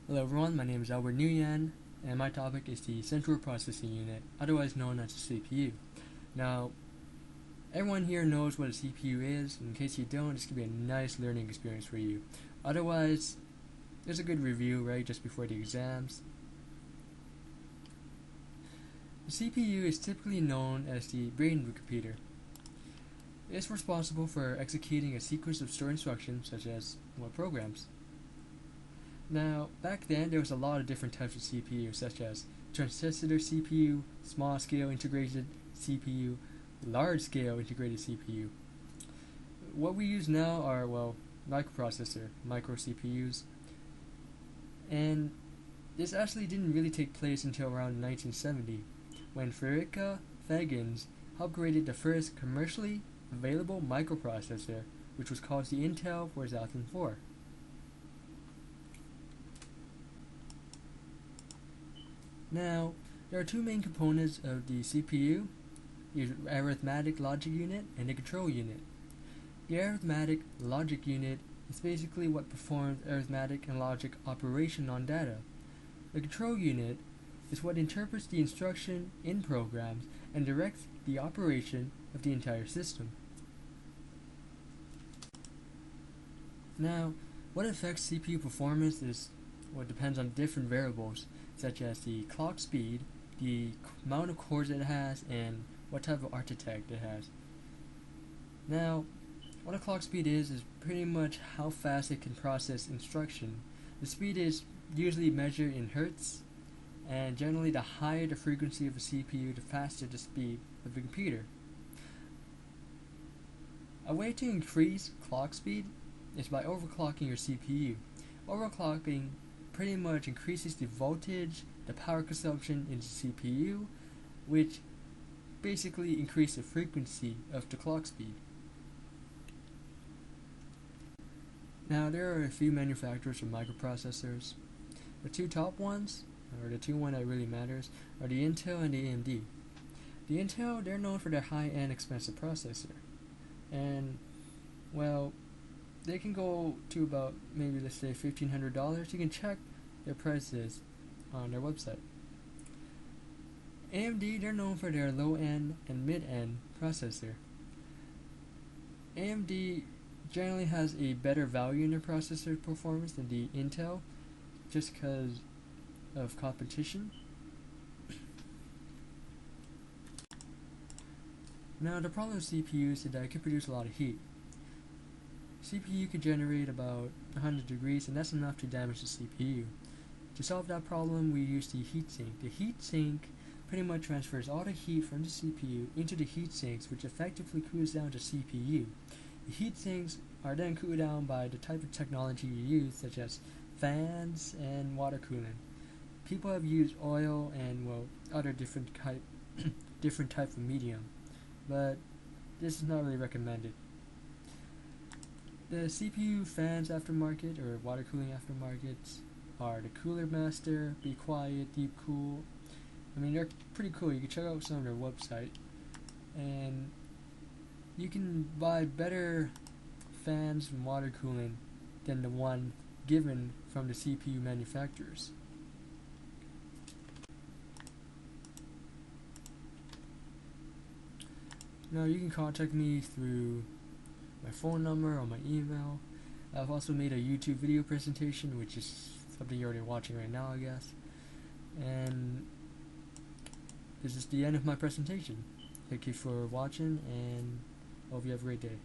Hello everyone, my name is Albert Nguyen, and my topic is the Central Processing Unit, otherwise known as the CPU. Now, everyone here knows what a CPU is. In case you don't, this could be a nice learning experience for you. Otherwise, there's a good review, right, just before the exams. The CPU is typically known as the brain of the computer. It's responsible for executing a sequence of stored instructions, such as programs. Now, back then, there was a lot of different types of CPU, such as transistor CPU, small-scale integrated CPU, large-scale integrated CPU. What we use now are, microprocessor, micro CPUs. And this actually didn't really take place until around 1970, when Frederica Fagans helped create the first commercially available microprocessor, which was called the Intel 4004. Now, there are two main components of the CPU, the arithmetic logic unit and the control unit. The arithmetic logic unit is basically what performs arithmetic and logic operation on data. The control unit is what interprets the instruction in programs and directs the operation of the entire system. Now, what affects CPU performance is what depends on different variables, such as the clock speed, the amount of cores it has, and what type of architect it has. Now, what a clock speed is pretty much how fast it can process instruction. The speed is usually measured in hertz, and generally the higher the frequency of a CPU, the faster the speed of the computer. A way to increase clock speed is by overclocking your CPU. Overclocking pretty much increases the voltage, the power consumption in the CPU, which basically increases the frequency of the clock speed. Now, there are a few manufacturers of microprocessors. The two top ones, or the two that really matters, are the Intel and the AMD. The Intel, they're known for their high-end expensive processor. And, they can go to about maybe, let's say, $1,500. You can check their prices on their website. AMD, they're known for their low-end and mid-end processor. AMD generally has a better value in their processor performance than the Intel, just because of competition. Now, the problem with CPUs is that it can produce a lot of heat. CPU can generate about 100 degrees, and that's enough to damage the CPU. To solve that problem, we use the heatsink. The heatsink pretty much transfers all the heat from the CPU into the heat sinks, which effectively cools down the CPU. The heat sinks are then cooled down by the type of technology you use, such as fans and water cooling. People have used oil and other different type of medium, but this is not really recommended. The CPU fans aftermarket, or water cooling aftermarkets, are the Cooler Master, Be Quiet, Deep Cool. I mean, they're pretty cool. You can check out some of their website, and you can buy better fans and water cooling than the one given from the CPU manufacturers. Now, you can contact me through my phone number or my email. I've also made a YouTube video presentation, which is something you're already watching right now, I guess. And this is the end of my presentation. Thank you for watching, and hope you have a great day.